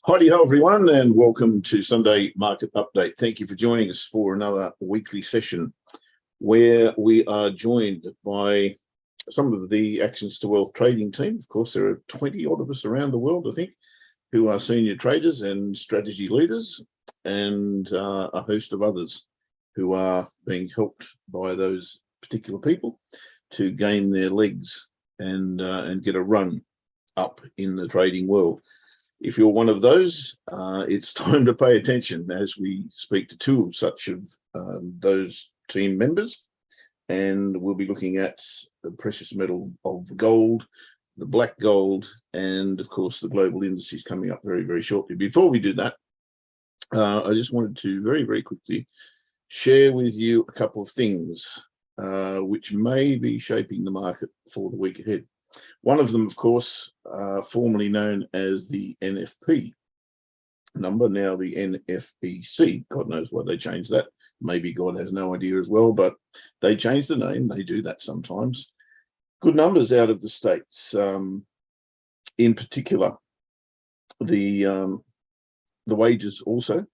Hi-ho, everyone, and welcome to Sunday Market Update. Thank you for joining us for another weekly session where we are joined by some of the Actions to Wealth trading team. Of course, there are 20 odd of us around the world, I think, who are senior traders and strategy leaders, and a host of others who are being helped by those particular people to gain their legs and get a run up in the trading world. If you're one of those, it's time to pay attention as we speak to two of such of those team members. And we'll be looking at the precious metal of gold, the black gold, and of course the global indices coming up very, very shortly. Before we do that, I just wanted to very, very quickly share with you a couple of things which may be shaping the market for the week ahead. One of them, of course, formerly known as the NFP number, now the NFEC. God knows why they changed that. Maybe God has no idea as well, but they changed the name. They do that sometimes. Good numbers out of the States. In particular, the wages also,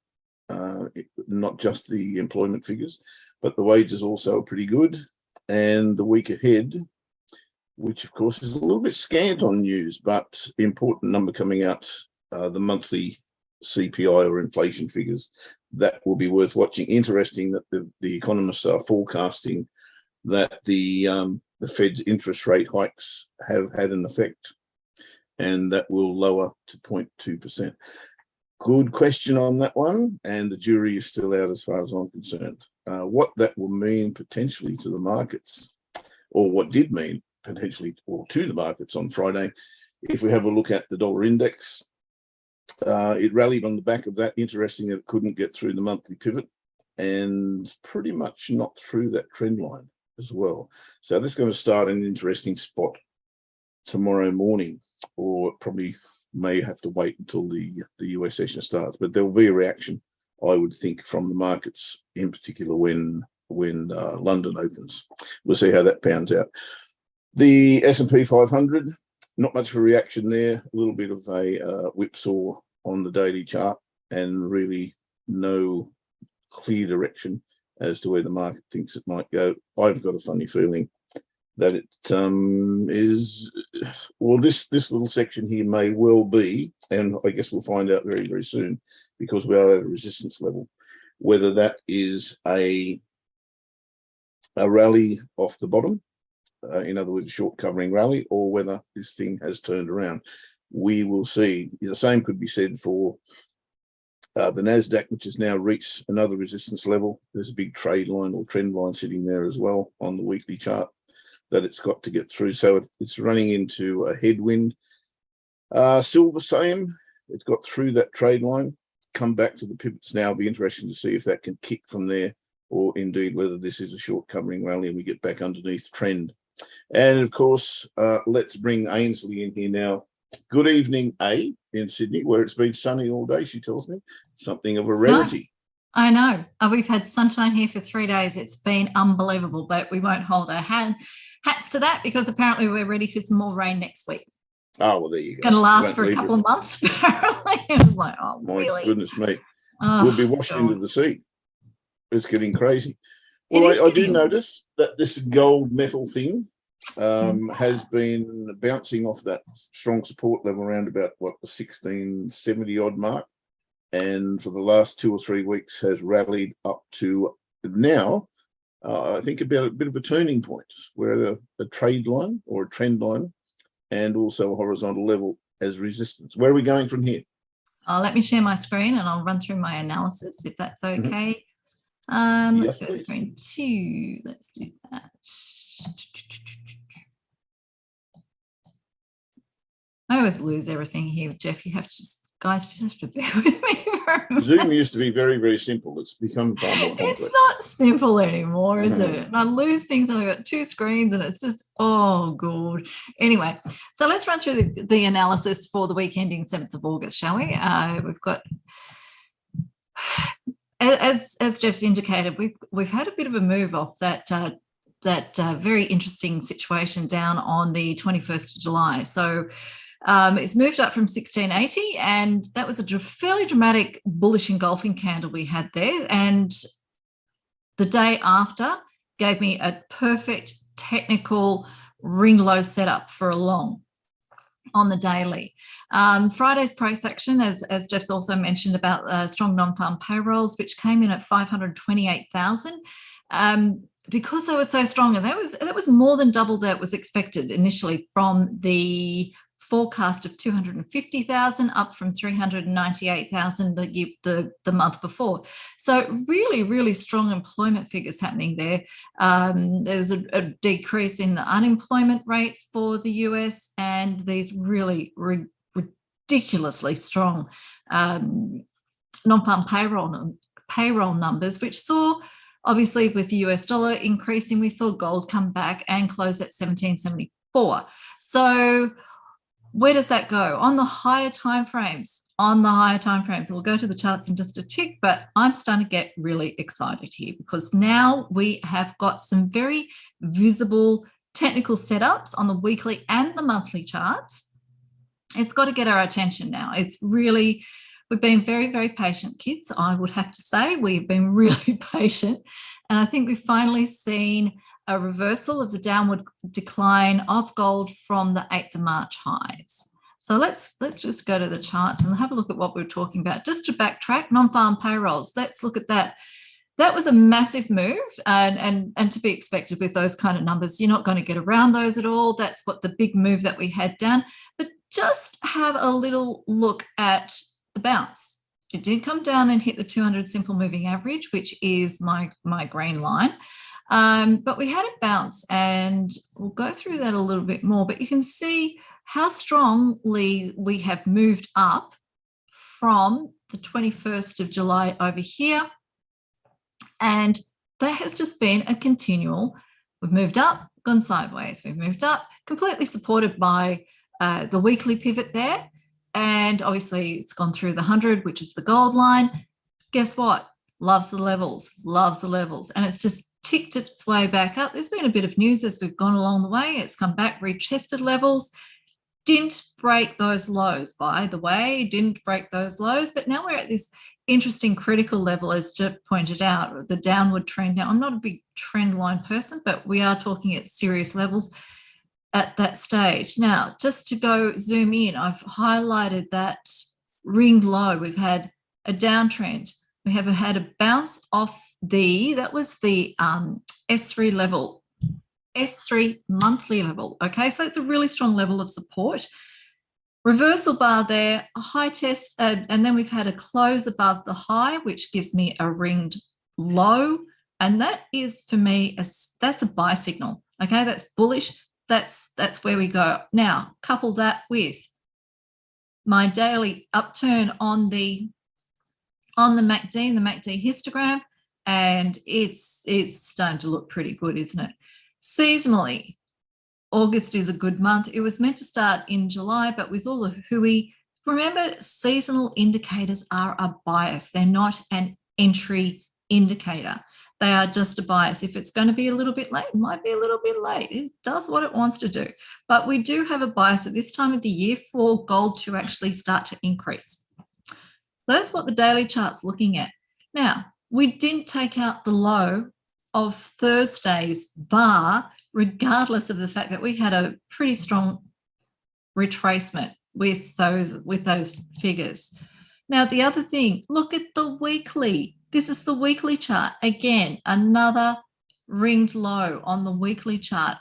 not just the employment figures, but the wages also are pretty good. And the week ahead, which of course is a little bit scant on news, but important number coming out, the monthly CPI or inflation figures. That will be worth watching. Interesting that the economists are forecasting that the Fed's interest rate hikes have had an effect, and that will lower to 0.2%. Good question on that one, and the jury is still out as far as I'm concerned. What that will mean potentially to the markets, or what did mean potentially or to the markets on Friday. If we have a look at the dollar index, it rallied on the back of that. Interesting that it couldn't get through the monthly pivot and pretty much not through that trend line as well. So this is going to start an interesting spot tomorrow morning, or probably may have to wait until the US session starts, but there will be a reaction, I would think, from the markets, in particular when London opens. We'll see how that pans out. The S&P 500, not much of a reaction there, a little bit of a whipsaw on the daily chart, and really no clear direction as to where the market thinks it might go. I've got a funny feeling that it is, well, this little section here may well be, and I guess we'll find out very, very soon, because we are at a resistance level, whether that is a rally off the bottom, in other words, a short covering rally, or whether this thing has turned around. We will see. The same could be said for the NASDAQ, which has now reached another resistance level. There's a big trade line or trend line sitting there as well on the weekly chart that it's got to get through. So it's running into a headwind. Silver, same. It's got through that trade line, come back to the pivots now. It'll be interesting to see if that can kick from there, or indeed whether this is a short covering rally and we get back underneath the trend. And of course, let's bring Ainslie in here now. Good evening, A, in Sydney, where it's been sunny all day, she tells me. Something of a rarity. No, I know. We've had sunshine here for 3 days. It's been unbelievable, but we won't hold our hats to that, because apparently we're ready for some more rain next week. Oh, well, there you go. Going to last for a couple of months, apparently. It was like, oh, my really? Goodness me. Oh, we'll be washed into the sea. It's getting crazy. Well, I do notice that this gold metal thing has been bouncing off that strong support level around about, what, the 1670 odd mark, and for the last 2 or 3 weeks has rallied up to now, I think, about a bit of a turning point, where a trade line or a trend line and also a horizontal level as resistance. Where are we going from here? Let me share my screen and I'll run through my analysis, if that's okay. Let's go to screen 2. Let's do that. I always lose everything here, Geoff. You have to just have to bear with me. Zoom used to be very, very simple. It's become far more complex. It's not simple anymore, is it? And I lose things and I've got 2 screens and it's just, oh, God. Anyway, so let's run through the analysis for the week ending 7th of August, shall we? We've got, as Geoff's indicated, we've had a bit of a move off that very interesting situation down on the 21st of July. So It's moved up from 1680, and that was a fairly dramatic bullish engulfing candle we had there. And the day after gave me a perfect technical ring low setup for a long on the daily. Friday's price action, as Geoff's also mentioned about strong non-farm payrolls, which came in at 528,000. Because they were so strong, and that was more than double that was expected initially from the forecast of 250,000 up from 398,000 the month before. So really, really strong employment figures happening there. There's a decrease in the unemployment rate for the US, and these really ridiculously strong non-farm payroll numbers, which saw, obviously, with the US dollar increasing, we saw gold come back and close at 1774. So where does that go? On the higher timeframes, we'll go to the charts in just a tick, but I'm starting to get really excited here because now we have got some very visible technical setups on the weekly and the monthly charts. It's got to get our attention now. It's really, we've been very, very patient, kids. I would have to say we've been really patient. And I think we've finally seen a reversal of the downward decline of gold from the 8th of March highs. So let's just go to the charts and have a look at what we were talking about. Just to backtrack, non-farm payrolls, let's look at that. That was a massive move and to be expected with those kind of numbers. You're not going to get around those at all. That's what the big move that we had down. But just have a little look at the bounce. It did come down and hit the 200 simple moving average, which is my green line. But we had a bounce, and we'll go through that a little bit more, but you can see how strongly we have moved up from the 21st of July over here. And that has just been a continual, we've moved up, gone sideways, we've moved up, completely supported by the weekly pivot there. And obviously it's gone through the 100, which is the gold line. Guess what? Loves the levels. And it's just ticked its way back up. There's been a bit of news as we've gone along the way. It's come back, retested levels, didn't break those lows, by the way, but now we're at this interesting critical level, as Geoff pointed out, the downward trend. Now, I'm not a big trend line person, but we are talking at serious levels at that stage. Now, just to go zoom in, I've highlighted that ring low. We've had a downtrend. We have had a bounce off that was the S3 level, S3 monthly level. Okay, so it's a really strong level of support. Reversal bar there, a high test, and then we've had a close above the high, which gives me a ringed low. And that is, for me, that's a buy signal. Okay, that's bullish. That's where we go. Now, couple that with my daily upturn on the MACD, the MACD histogram, and it's starting to look pretty good, isn't it? Seasonally, August is a good month. It was meant to start in July, but with all the hooey, remember, seasonal indicators are a bias. They're not an entry indicator. They are just a bias. If it's going to be a little bit late, it might be a little bit late. It does what it wants to do. But we do have a bias at this time of the year for gold to actually start to increase. So that's what the daily chart's looking at. Now, we didn't take out the low of Thursday's bar, regardless of the fact that we had a pretty strong retracement with those figures. Now, the other thing, look at the weekly. This is the weekly chart. Again, another ringed low on the weekly chart.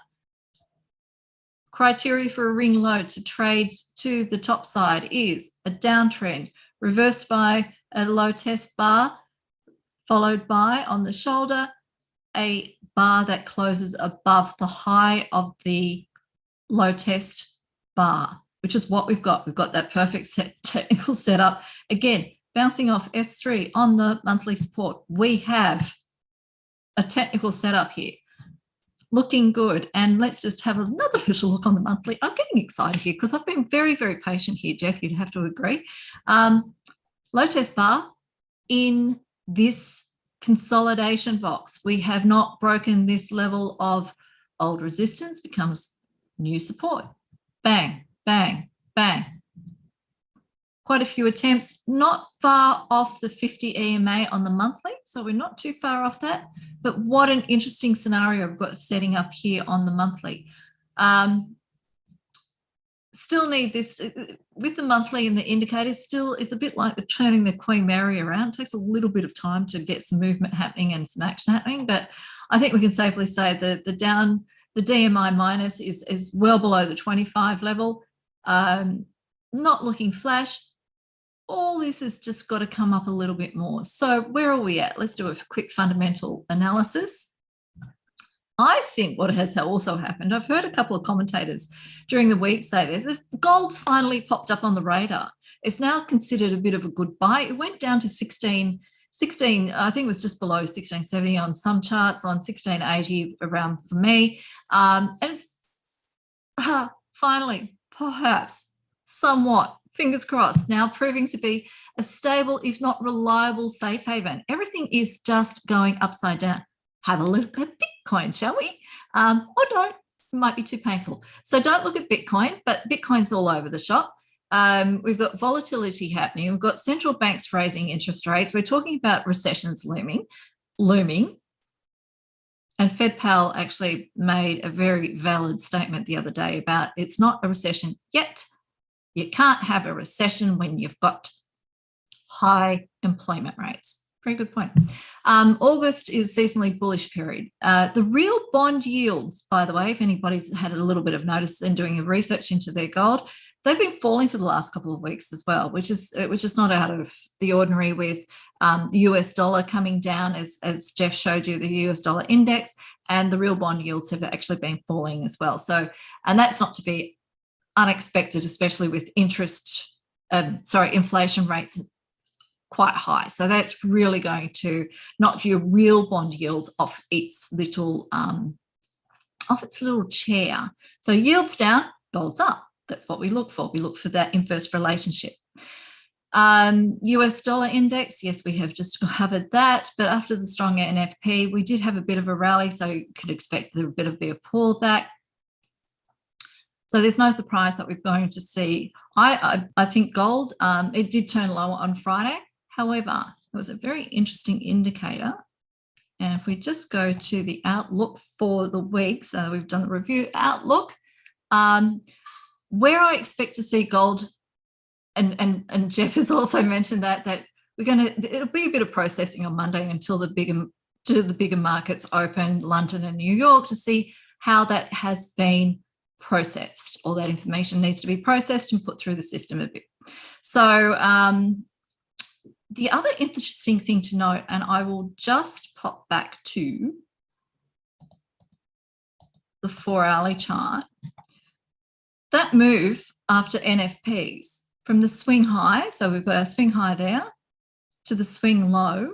Criteria for a ring low to trade to the top side is a downtrend reversed by a low test bar, followed by, on the shoulder, a bar that closes above the high of the low test bar, which is what we've got. We've got that perfect technical setup. Again, bouncing off S3 on the monthly support. We have a technical setup here. Looking good. And let's just have another official look on the monthly. I'm getting excited here because I've been very, very patient here, Geoff. You'd have to agree. Low test bar in this consolidation box. We have not broken this level of old resistance, becomes new support. Bang, bang, bang. quite a few attempts, not far off the 50 EMA on the monthly. So we're not too far off that. But what an interesting scenario I've got setting up here on the monthly. Still need this with the monthly and the indicators. Still, it's a bit like the turning the Queen Mary around. It takes a little bit of time to get some movement happening and some action happening. But I think we can safely say that the DMI minus is well below the 25 level. Not looking flash. All this has just got to come up a little bit more. So where are we at? Let's do a quick fundamental analysis. I think what has also happened, I've heard a couple of commentators during the week say this, if gold's finally popped up on the radar, it's now considered a bit of a good buy. It went down to 16, I think it was just below 1670 on some charts, on 1680 around for me. And it's finally, perhaps, somewhat, fingers crossed, now proving to be a stable, if not reliable, safe haven. Everything is just going upside down. Have a look at Bitcoin, shall we? Or don't, it might be too painful. So don't look at Bitcoin, but Bitcoin's all over the shop. We've got volatility happening. We've got central banks raising interest rates. We're talking about recessions looming. And Fed Pal actually made a very valid statement the other day about it's not a recession yet. You can't have a recession when you've got high employment rates. Very good point. August is seasonally bullish period. The real bond yields, by the way, if anybody's had a little bit of notice in doing research into their gold, they've been falling for the last couple of weeks as well, which is not out of the ordinary, with the US dollar coming down, as Geoff showed you, the US dollar index, and the real bond yields have actually been falling as well. So, and that's not to be unexpected, especially with inflation rates quite high. So that's really going to knock your real bond yields off its little chair. So yields down, gold's up. That's what we look for. We look for that inverse relationship. US dollar index, yes, we have just covered that. But after the strong NFP, we did have a bit of a rally, so you could expect a bit of a pullback. So there's no surprise that we're going to see. I think gold, it did turn lower on Friday. However, it was a very interesting indicator. And if we just go to the outlook for the week, so we've done the review outlook, where I expect to see gold, and Geoff has also mentioned that it'll be a bit of processing on Monday until the bigger markets open, London and New York, to see how that has been processed. All that information needs to be processed and put through the system a bit. So the other interesting thing to note, and I will just pop back to the 4-hourly chart, that move after NFPs from the swing high, so we've got our swing high there, to the swing low,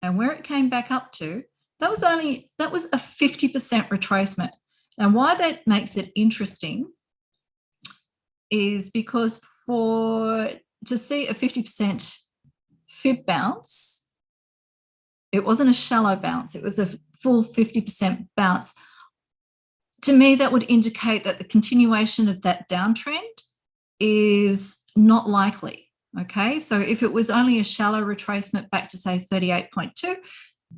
and where it came back up to, that was a 50% retracement. And why that makes it interesting is because to see a 50% fib bounce, it wasn't a shallow bounce, it was a full 50% bounce. To me, that would indicate that the continuation of that downtrend is not likely. Okay, so if it was only a shallow retracement back to say 38.2,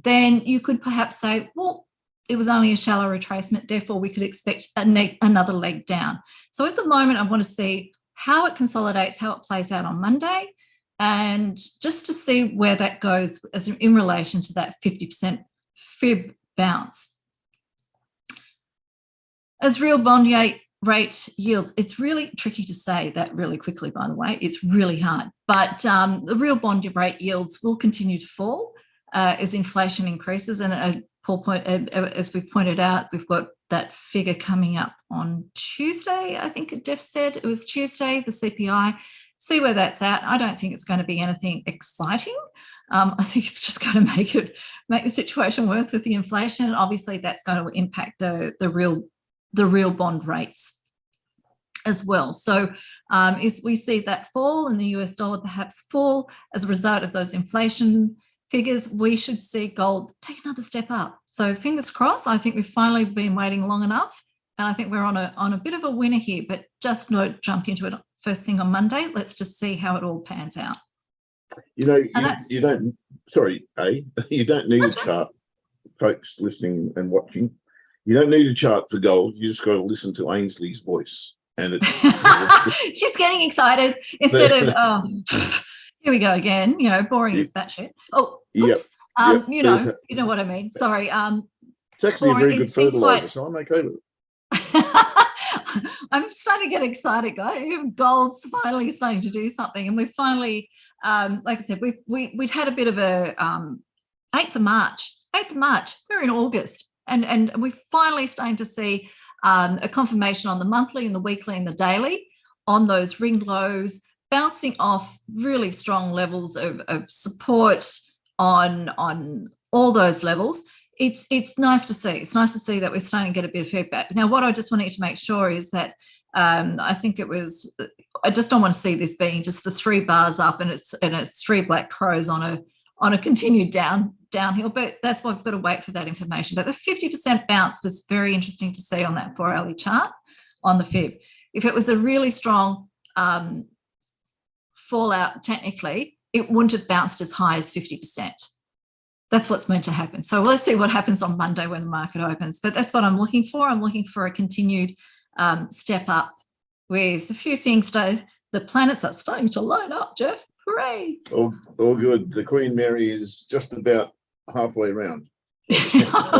then you could perhaps say, well, it was only a shallow retracement, therefore we could expect another leg down. So at the moment, I want to see how it consolidates, how it plays out on Monday, and just to see where that goes as in relation to that 50% fib bounce. As real bond rate yields, it's really tricky to say that really quickly, by the way. It's really hard. But the real bond rate yields will continue to fall as inflation increases. And as we pointed out, we've got that figure coming up on Tuesday. I think Geoff said it was Tuesday, the CPI. See where that's at. I don't think it's going to be anything exciting. I think it's just going to make the situation worse with the inflation. And obviously, that's going to impact the real bond rates as well. So as we see that fall and the US dollar perhaps fall as a result of those inflation figures, we should see gold take another step up. So fingers crossed. I think we've finally been waiting long enough And I think we're on a bit of a winner here, but just not jump into it first thing on Monday. Let's just see how it all pans out. You know, you don't, sorry, you don't need a chart, folks listening and watching. You don't need a chart for gold. You just got to listen to Ainslie's voice. And it's she's getting excited instead of, here we go again, boring as batshit. Oh, oops. Yep, you know what I mean. Sorry. It's actually a very good fertilizer, so I'm okay with it. I'm starting to get excited, guys. Gold's finally starting to do something, and we finally, like I said, we'd had a bit of a 8th of March. We're in August, and we're finally starting to see a confirmation on the monthly and the weekly and the daily on those ring lows, bouncing off really strong levels of support on all those levels. It's nice to see. It's nice to see that we're starting to get a bit of feedback. Now, what I just wanted to make sure is that I think I just don't want to see this being just the 3 bars up and it's 3 black crows on a continued downhill. But that's why we've got to wait for that information. But the 50% bounce was very interesting to see on that 4-hourly chart on the fib. If it was a really strong fallout, technically, it wouldn't have bounced as high as 50%. That's what's meant to happen. So let's see what happens on Monday when the market opens. But that's what I'm looking for. I'm looking for a continued step up with a few things. The planets are starting to line up, Geoff. Hooray. All good. The Queen Mary is just about halfway around. By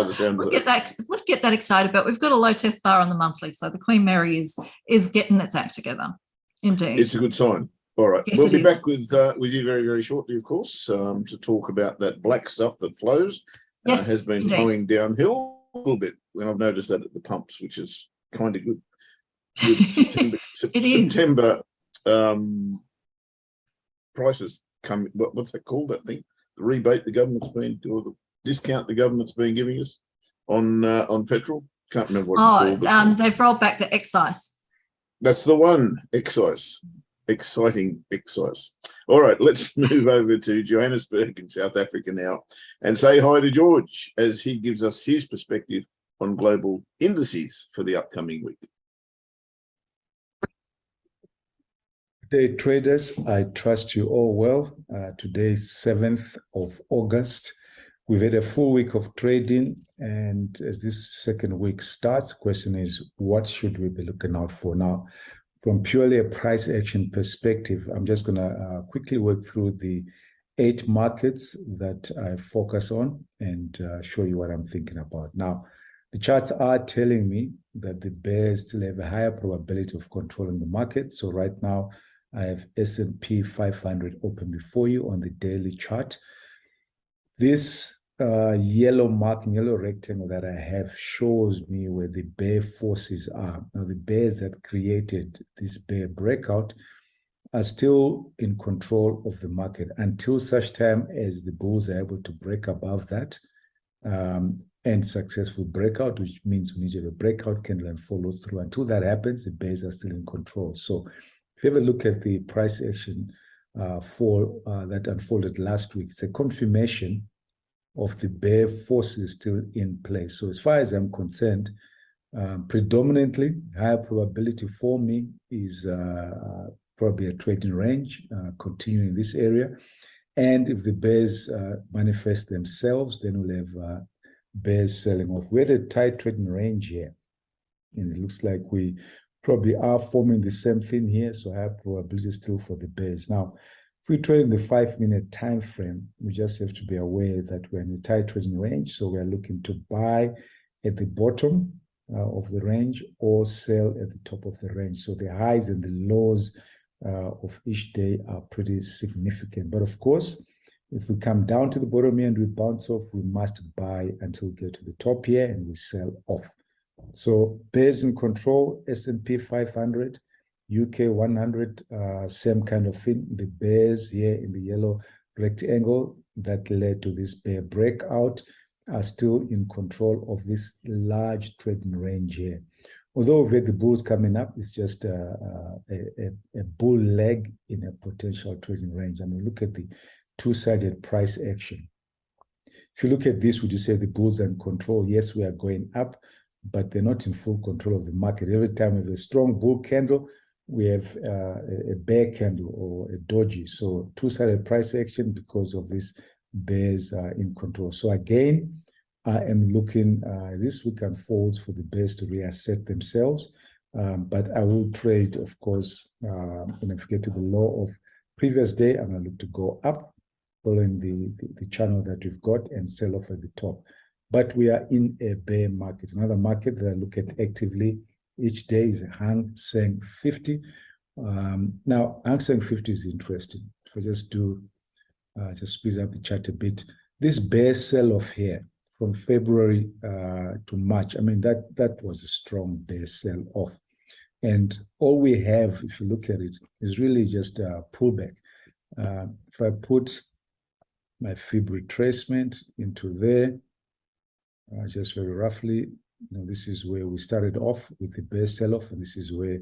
the sound of it. Would get that excited, but we've got a low test bar on the monthly. So the Queen Mary is getting its act together. Indeed. It's a good sign. All right. Yes, we'll be back with you very, very shortly, of course, to talk about that black stuff that flows. Yes, has been flowing downhill a little bit. And I've noticed that at the pumps, which is kind of good. September prices come. What's that called? That thing? The rebate the government's been, or the discount the government's been giving us on petrol. Can't remember what it's called. They've rolled back the excise. That's the one. Excise. Exciting excise. All right, let's move over to Johannesburg in South Africa now and say hi to George as he gives us his perspective on global indices for the upcoming week. Good day, traders. I trust you all well. Today is 7th of August. We've had a full week of trading, and as this second week starts, the question is, what should we be looking out for now? From purely a price action perspective, I'm just going to quickly work through the 8 markets that I focus on and show you what I'm thinking about. Now, the charts are telling me that the bears still have a higher probability of controlling the market. So right now, I have S&P 500 open before you on the daily chart. This yellow rectangle that I have shows me where the bear forces are. Now, the bears that created this bear breakout are still in control of the market until such time as the bulls are able to break above that and successful breakout, which means we need to have a breakout candle and follows through. Until that happens, the bears are still in control. So if you ever look at the price action fall that unfolded last week, it's a confirmation of the bear forces still in place. So as far as I'm concerned, predominantly higher probability for me is probably a trading range, continuing in this area. And if the bears manifest themselves, then we'll have bears selling off. We had a tight trading range here, and it looks like we probably are forming the same thing here. So higher probability still for the bears. Now, if we trade in the 5-minute time frame, we just have to be aware that we're in a tight trading range. So we're looking to buy at the bottom of the range or sell at the top of the range. So the highs and the lows of each day are pretty significant. But of course, if we come down to the bottom here and we bounce off, we must buy until we get to the top here and we sell off. So bears in control, S&P 500, UK 100, same kind of thing. The bears here in the yellow rectangle that led to this bear breakout are still in control of this large trading range here. Although we've had the bulls coming up, it's just a bull leg in a potential trading range. I mean, look at the two-sided price action. If you look at this, would you say the bulls are in control? Yes, we are going up. but they're not in full control of the market. Every time we have a strong bull candle, we have a bear candle or a doji. So two-sided price action because of this bears in control. So again, I am looking, this week unfolds for the bears to reassert themselves. But I will trade, of course, if you get to the low of previous day, I'm going to look to go up following the channel that we've got and sell off at the top. But we are in a bear market. Another market that I look at actively each day is Hang Seng 50. Now, Hang Seng 50 is interesting. If I just squeeze up the chart a bit, this bear sell-off here from February to March, I mean, that was a strong bear sell-off. And all we have, if you look at it, is really just a pullback. If I put my fib retracement into there, just very roughly, this is where we started off with the bear sell-off, and this is where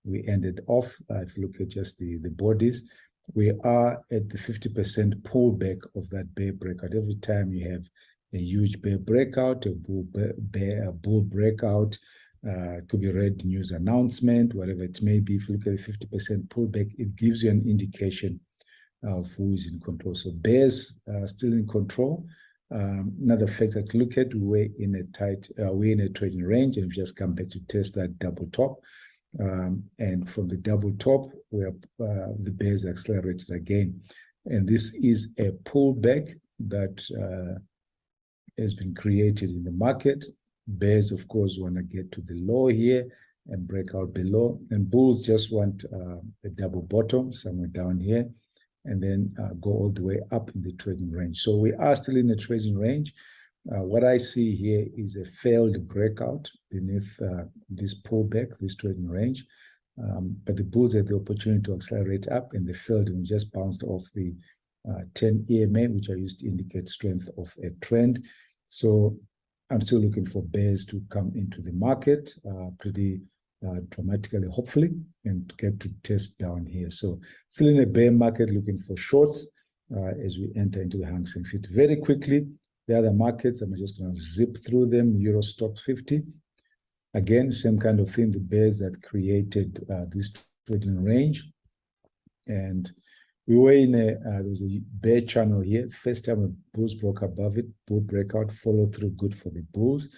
we ended off. If you look at just the bodies, we are at the 50% pullback of that bear breakout. Every time you have a huge bear breakout, a bull breakout, it could be red news announcement, whatever it may be. If you look at the 50% pullback, it gives you an indication of who is in control. So bears are still in control. Another factor to look at, we're in a trading range, and we've just come back to test that double top. And from the double top, where the bears accelerated again. And this is a pullback that has been created in the market. Bears, of course, want to get to the low here and break out below. And bulls just want a double bottom somewhere down here, and then go all the way up in the trading range. So we are still in the trading range. What I see here is a failed breakout beneath this pullback, this trading range. But the bulls had the opportunity to accelerate up, and they failed and just bounced off the 10 EMA, which I used to indicate strength of a trend. So I'm still looking for bears to come into the market pretty dramatically, hopefully, and to get to test down here. So still in a bear market, looking for shorts as we enter into the Hang Seng 50. Very quickly, the other markets, I'm just going to zip through them. Euro Stoxx 50. Again, same kind of thing, the bears that created this trading range. And we were in there was a bear channel here. First time a bulls broke above it, bull breakout, follow through, good for the bulls.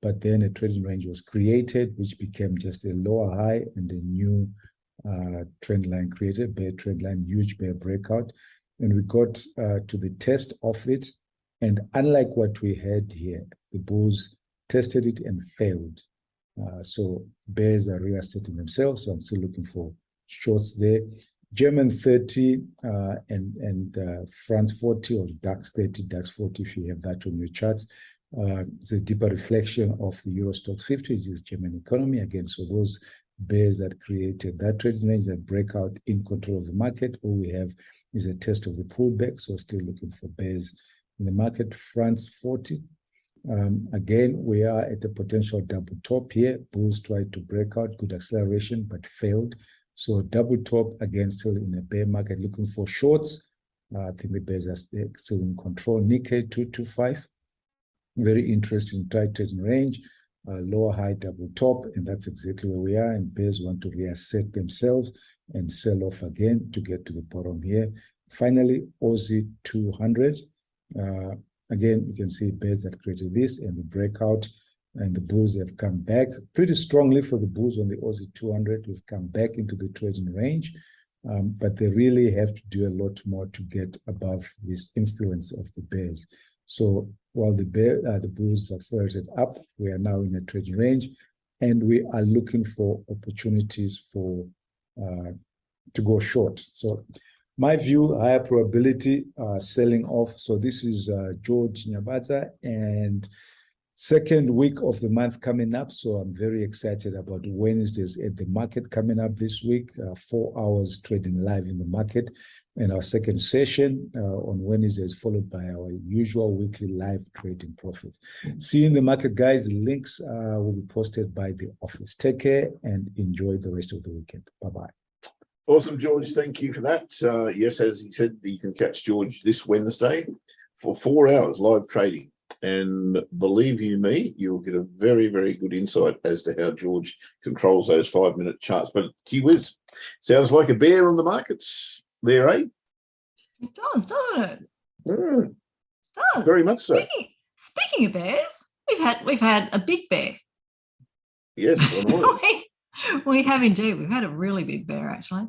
But then a trading range was created, which became just a lower high and a new trend line created, bear trend line, huge bear breakout. And we got to the test of it. And unlike what we had here, the bulls tested it and failed. So bears are reasserting themselves. So I'm still looking for shorts there. German 30 and France 40 or DAX 30, DAX 40, if you have that on your charts. It's a deeper reflection of the Euro Stoxx 50, which is German economy. Again, so those bears that created that trading range, that breakout in control of the market, all we have is a test of the pullback. So still looking for bears in the market. France 40. Again, we are at a potential double top here. Bulls tried to break out, good acceleration, but failed. So double top, again, still in a bear market, looking for shorts. I think the bears are still in control. Nikkei 225, very interesting tight trading range, lower high double top, and that's exactly where we are. And bears want to reassert themselves and sell off again to get to the bottom here. Finally, Aussie 200. Again, you can see bears that created this and the breakout, and the bulls have come back pretty strongly for the bulls on the Aussie 200. We've come back into the trading range, but they really have to do a lot more to get above this influence of the bears. So while the bulls accelerated up, we are now in a trading range, and we are looking for opportunities for to go short. So my view, higher probability selling off. So this is George Nyabata, and second week of the month coming up. So I'm very excited about Wednesdays at the market coming up this week. 4 hours trading live in the market, and our second session on Wednesdays, followed by our usual weekly live trading profits. See you in the market, guys. Links will be posted by the office. Take care and enjoy the rest of the weekend. Bye-bye. Awesome, George. Thank you for that. Yes, as he said, you can catch George this Wednesday for 4 hours live trading. And believe you me, you'll get a very, very good insight as to how George controls those 5-minute charts. But gee whiz, sounds like a bear on the markets there, eh? It does, doesn't it? Mm, It does. very much so. Speaking of bears, we've had a big bear. Yes, I know. We have indeed. We've had a really big bear, actually.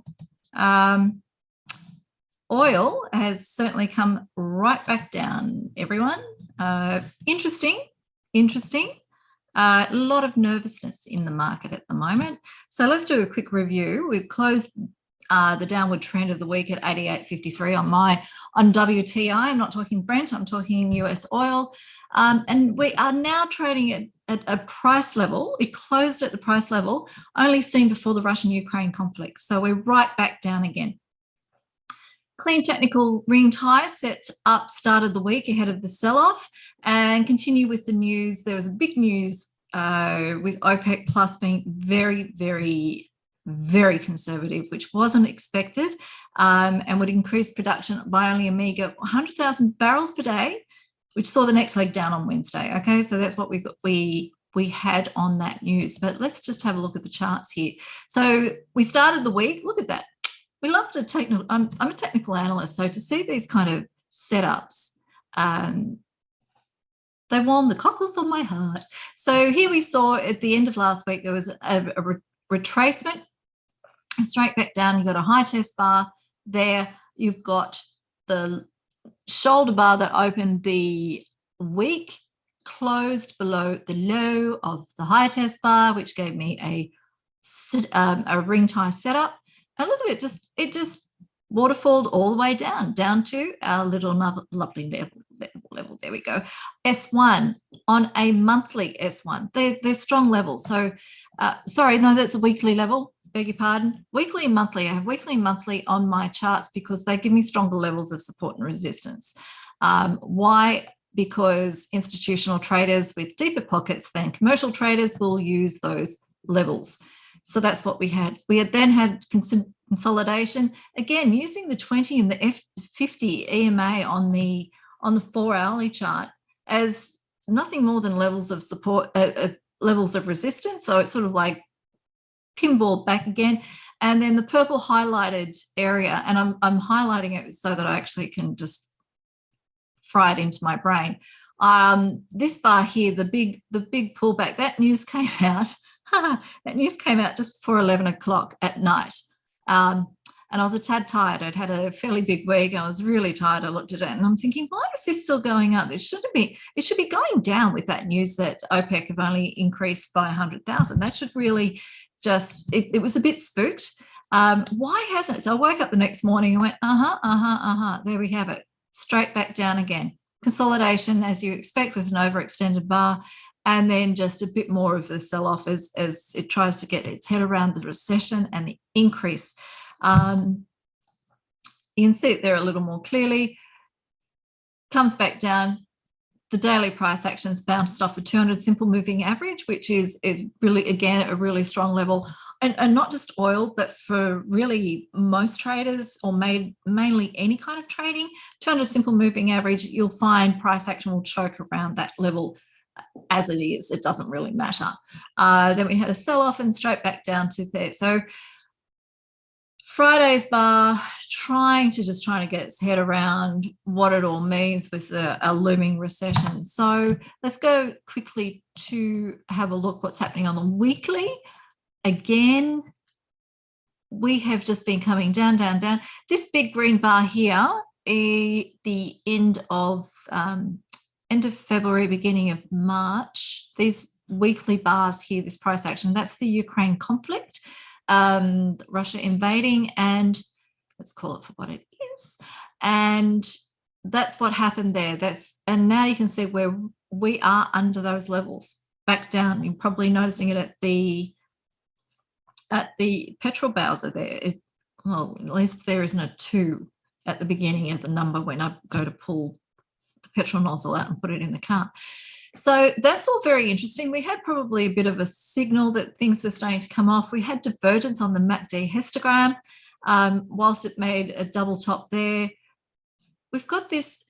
Oil has certainly come right back down, everyone. Interesting. A lot of nervousness in the market at the moment. So let's do a quick review. We've closed the downward trend of the week at 88.53 on WTI. I'm not talking Brent, I'm talking US oil. And we are now trading at a price level. It closed at the price level only seen before the Russian-Ukraine conflict. So we're right back down again. Clean technical ringed high started the week ahead of the sell-off and continue with the news. There was a big news with OPEC Plus being very, very, very conservative, which wasn't expected, and would increase production by only a meager 100,000 barrels per day, which saw the next leg down on Wednesday. Okay, so that's what we had on that news. But let's just have a look at the charts here. So we started the week. Look at that. We love the technical. I'm a technical analyst, so to see these kind of setups, they warm the cockles of my heart. So here we saw at the end of last week there was a retracement, straight back down. You've got a high test bar there. You've got the shoulder bar that opened the week, closed below the low of the high test bar, which gave me a ring tie setup. And look at it, it just waterfalled all the way down to our little lovely level. There we go. S1 on a monthly S1. They're strong levels. So, sorry, no, that's a weekly level. Beg your pardon. Weekly and monthly. I have weekly and monthly on my charts because they give me stronger levels of support and resistance. Why? Because institutional traders with deeper pockets than commercial traders will use those levels. So that's what we had. We had then had consolidation, again, using the 20 and the F50 EMA on the 4-hourly chart as nothing more than levels of support, levels of resistance. So it's sort of like pinball back again. And then the purple highlighted area, and I'm highlighting it so that I actually can just fry it into my brain. This bar here, the big pullback, that news came out. That news came out just before 11 o'clock at night. And I was a tad tired. I'd had a fairly big week. I was really tired. I looked at it and I'm thinking, why is this still going up? It should be going down with that news that OPEC have only increased by 100,000. That should really just, it was a bit spooked. Why hasn't it? So I woke up the next morning and went, there we have it. Straight back down again. Consolidation, as you expect, with an overextended bar. And then just a bit more of the sell-off as it tries to get its head around the recession and the increase. You can see it there a little more clearly. Comes back down. The daily price actions bounced off the 200 simple moving average, which is really, again, a really strong level. And not just oil, but for really most traders or mainly any kind of trading, 200 simple moving average, you'll find price action will choke around that level as it is. It doesn't really matter. Then we had a sell-off and straight back down to there. So Friday's bar trying to get its head around what it all means with a looming recession. So let's go quickly to have a look what's happening on the weekly. Again, we have just been coming down. This big green bar here, the end of February, beginning of March, these weekly bars here, this price action, that's the Ukraine conflict, Russia invading, and let's call it for what it is. And that's what happened there. And now you can see where we are under those levels, back down. You're probably noticing it at the petrol bowser there. Well, at least there isn't a 2 at the beginning of the number when I go to pull the petrol nozzle out and put it in the car. So that's all very interesting. We had probably a bit of a signal that things were starting to come off. We had divergence on the MACD histogram. Whilst it made a double top there, we've got this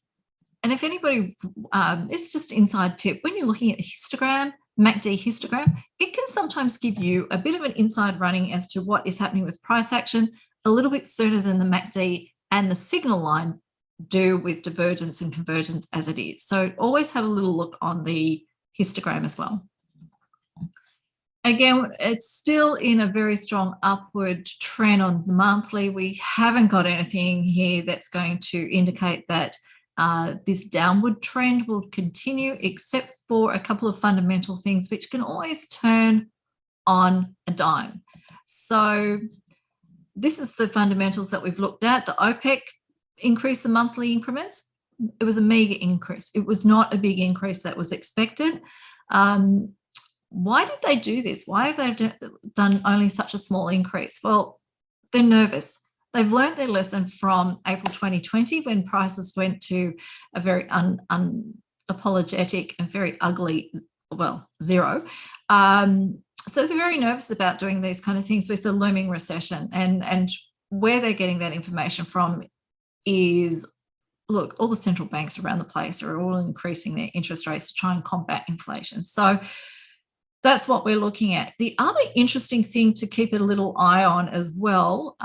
and if anybody, it's just inside tip, when you're looking at a histogram, MACD histogram, it can sometimes give you a bit of an inside running as to what is happening with price action a little bit sooner than the MACD and the signal line do with divergence and convergence as it is. So always have a little look on the histogram as well. Again, it's still in a very strong upward trend on the monthly. We haven't got anything here that's going to indicate that this downward trend will continue, except for a couple of fundamental things which can always turn on a dime. So this is the fundamentals that we've looked at. The OPEC increased the monthly increments. It was a meager increase. It was not a big increase that was expected. Why did they do this? Why have they done only such a small increase? Well, they're nervous. They've learned their lesson from April 2020 when prices went to a very unapologetic and very ugly, well, zero. So they're very nervous about doing these kind of things with the looming recession, and where they're getting that information from is, look, all the central banks around the place are all increasing their interest rates to try and combat inflation. So that's what we're looking at. The other interesting thing to keep a little eye on as well,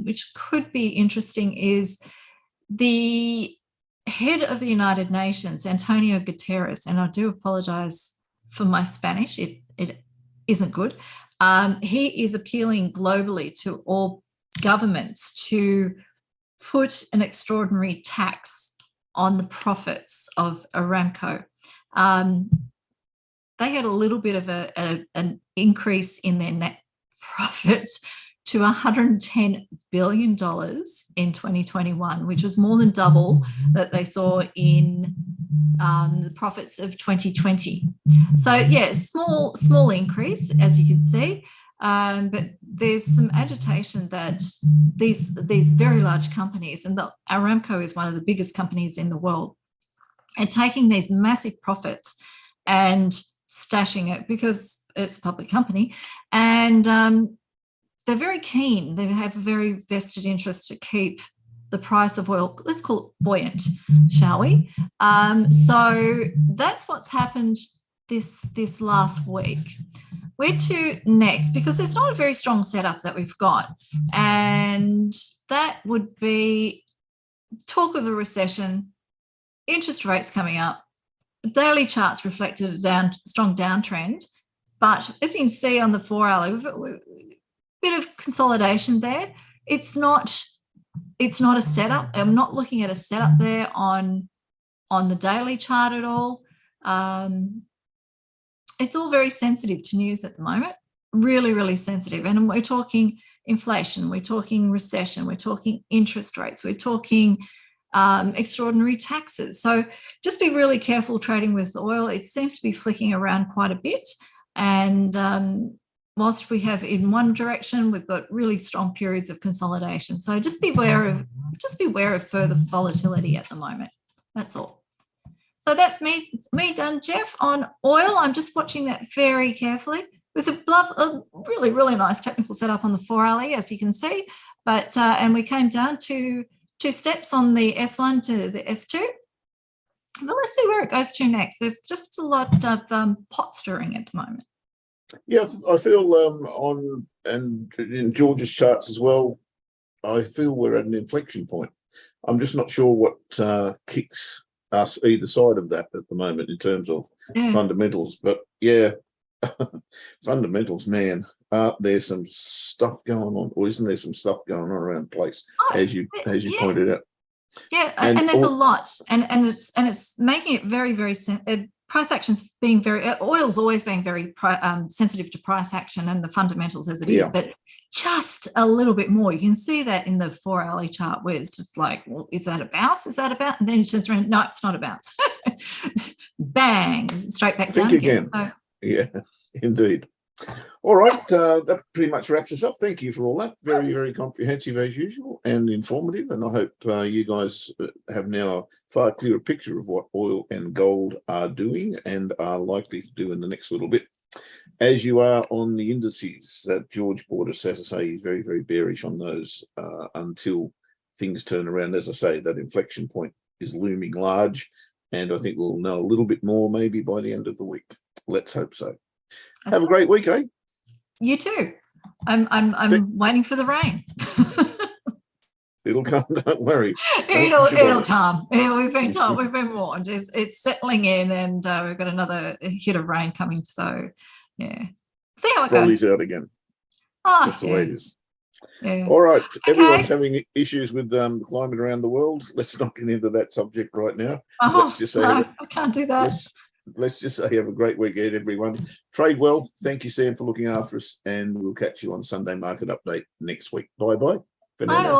which could be interesting, is the head of the United Nations, Antonio Guterres, and I do apologize for my Spanish, it isn't good. He is appealing globally to all governments to put an extraordinary tax on the profits of Aramco. They had a little bit of an increase in their net profits to $110 billion in 2021, which was more than double that they saw in the profits of 2020. So yeah, small increase, as you can see, but there's some agitation that these very large companies, and the Aramco is one of the biggest companies in the world, are taking these massive profits and stashing it because it's a public company, and they're very keen. They have a very vested interest to keep the price of oil, let's call it buoyant, shall we? So that's what's happened this last week. Where to next? Because there's not a very strong setup that we've got, and that would be talk of the recession, interest rates coming up. Daily charts reflected a strong downtrend, but as you can see on the 4-hourly, we've a bit of consolidation there. It's not a setup. I'm not looking at a setup there on the daily chart at all. It's all very sensitive to news at the moment, really, really sensitive. And we're talking inflation, we're talking recession, we're talking interest rates, we're talking extraordinary taxes. So just be really careful trading with oil. It seems to be flicking around quite a bit. And whilst we have in one direction, we've got really strong periods of consolidation. So just beware of further volatility at the moment. That's all. So that's me done, Geoff, on oil. I'm just watching that very carefully. It was a really, really nice technical setup on the 4-hourly, as you can see. But and we came down to 2 steps on the S1 to the S2. Well, let's see where it goes to next. There's just a lot of pot stirring at the moment. Yeah, I feel and in George's charts as well, I feel we're at an inflection point. I'm just not sure what kicks us either side of that at the moment in terms of fundamentals. But yeah, fundamentals, man. There's some stuff going on, or isn't there some stuff going on around the place, as you pointed out? Yeah, and there's a lot, and it's making it very, very price action's being very, oil's always been very sensitive to price action and the fundamentals as it is, but just a little bit more. You can see that in the 4-hourly chart where it's just like, well, is that a bounce? Is that a bounce? And then it turns around, no, it's not a bounce. Bang, straight back down again. So, yeah, indeed. All right, that pretty much wraps us up. Thank you for all that. Very, very comprehensive as usual and informative. And I hope you guys have now a far clearer picture of what oil and gold are doing and are likely to do in the next little bit. As you are on the indices that George bought us, as I say, he's very, very bearish on those until things turn around. As I say, that inflection point is looming large. And I think we'll know a little bit more maybe by the end of the week. Let's hope so. That's Have a great week, eh? You too. I'm waiting for the rain. It'll come, don't worry. It'll come. Yeah, we've been told, we've been warned. It's settling in, and we've got another hit of rain coming. So, yeah, see how it Rollies goes. out again. Oh, That's the way it is. Yeah. All right. Okay. Everyone's having issues with climate around the world. Let's not get into that subject right now. Oh, Let's just say, no, I can't do that. let's just say have a great weekend, everyone. Trade well. Thank you, Sam, for looking after us, and we'll catch you on Sunday Market Update next week. Bye-bye. For now. Bye.